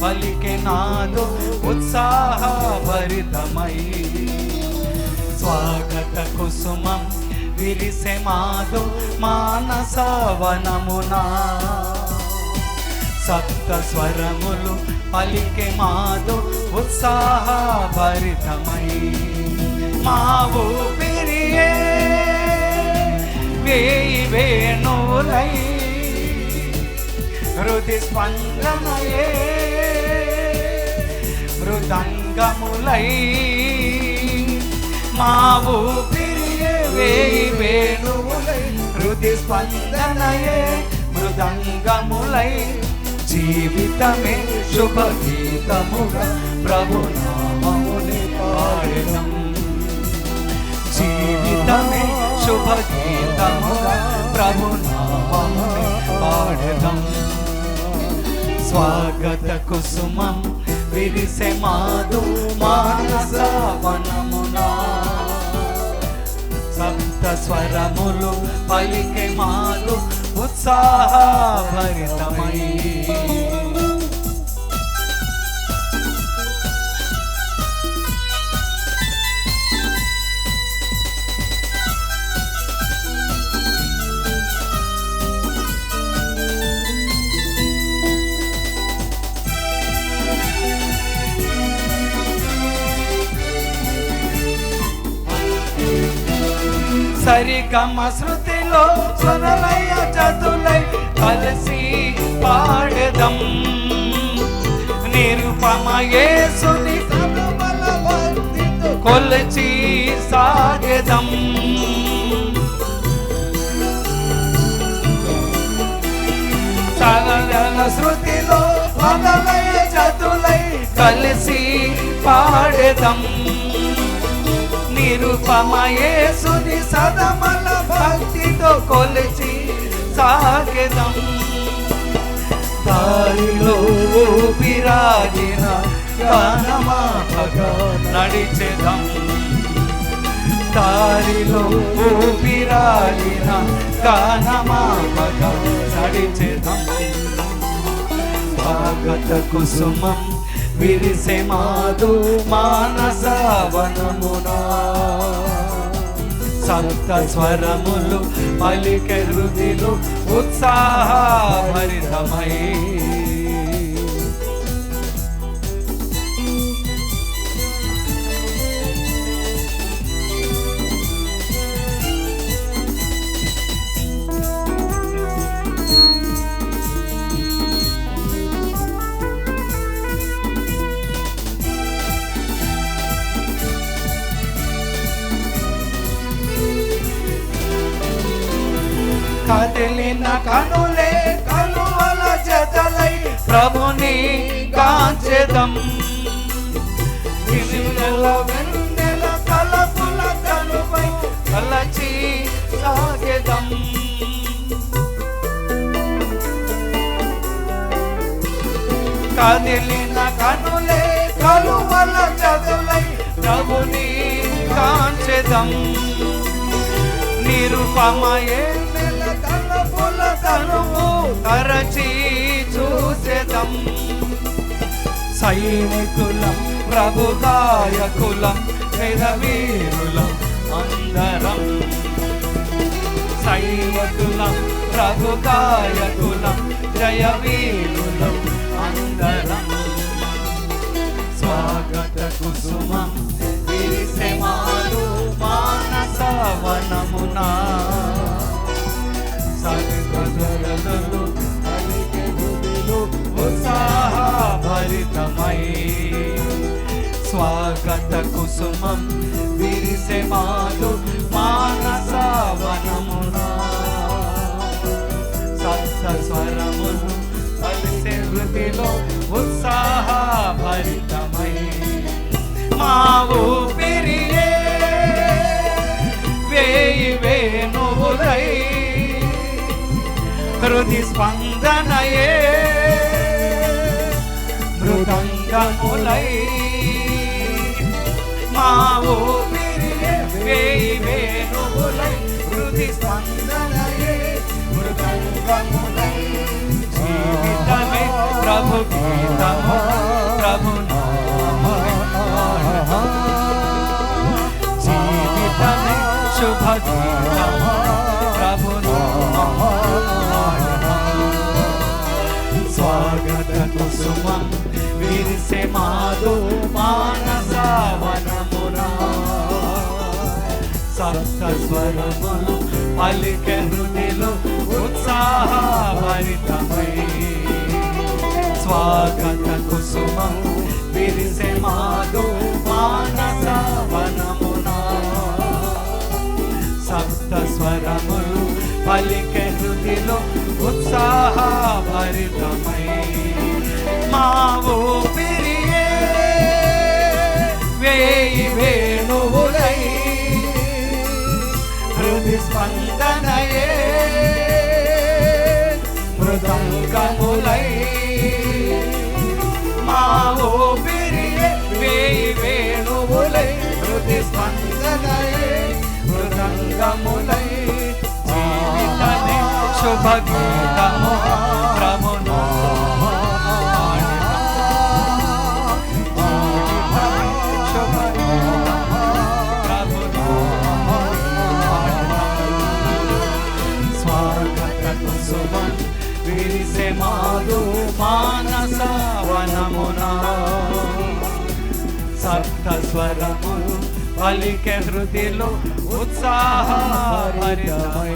పలికే నాదు ఉత్సాహభరితమై. స్వాగత కుసుమం విరిసె మాదు మానసవనమునా, సప్త స్వరములు పలికే మాదు ఉత్సాహభరితమై. మా ఊపిరియే వేయి వేణువులై, హృది స్పందనయే మృదంగములై. మా ఊపిరియే వేయి వేణువులై, హృది స్పందనయే మృదంగములై. జీవితమే శుభగీతముగా ప్రభునామముని పాడెదం. జీవితమే శుభగీతముగా ప్రభునామముని పాడెదం. స్వాగత కుసుమం విరిసె మాదు మానసవనమునా, సప్త స్వరములు పలికే మాదు ఉత్సాహభరితమై. సరిగమ శృతిలో స్వరలయ జతులై కలిసి పాడెదం. నిరుపమ యేసుని కొలిచి సాగెదం. సరళ శృతిలో స్వరలయ జతులై కలిసి పాడెదం. నిరుపమ యేసుని సదమల భక్తితో కొలిచి సాగెదం. దారిలో ఊపిరాగిన గానమాపగా నడిచెదం. దారిలో ఊపిరాగిన గానమాపగా నడిచెదం. స్వాగత కుసుమం విరిసె మాదు మానసవనమునా, సప్త స్వరములు పలికే హృదిలో ఉత్సాహభరితమై. కదిలిన కనులే కలువల జతలై ప్రభుని కాంచెదం. వెన్నెల తలపుల తనుపై కలచి సాగెదం. కదిలిన కనులే కలువల జతలై ప్రభుని కాంచెదం. నిరుపమయే తలపుల తనువు తరచి చూసెదం. సైనికులం ప్రభు గాయకులం వేదవీరులం అందరం. సైనికులం ప్రభు గాయకులం జయవీరులం అందరం. స్వాగత కుసుమం విరిసె మాదు మానసవనమునా, సర్వధరలు పలికే హృదిలో ఉత్సాహభరితమై. స్వాగత కుసుమం విరిసె మాదు మానసవనమునా, సప్త స్వరములు పలికే హృదిలో ఉత్సాహభరితమై. మా ఊపిరియే వేయి వేణువులై, హృది స్పందనయే మృదంగములై. మా ఊపిరియే వేయి వేణువులై, హృది స్పందనయే మృదంగములై. జీవితమే ప్రభు గీతము గీతము ప్రభును స్వాగత కుసుమం విరిసే మాధు మానసవనమునా సప్త స్వరములు పలికె హృదిలో ఉత్సాహభరితమై స్వాగత కుసుమం విరిసే మాధు మానసవనమునా సప్త స్వరములు పలికె హృదిలో ఉత్సాహభరితమై మా ఊపిరియే వేయి వేణువులై హృది స్పందనయే మృదంగములై మా ఊపిరియే వేయి వేణువులై హృది స్పందనయే మృదంగములై జీవితమే శుభ గీతము ప్రభును విరిసే మాధు మానసవనమునా సప్త స్వరములు పలికె హృదిలో ఉత్సాహభరితమై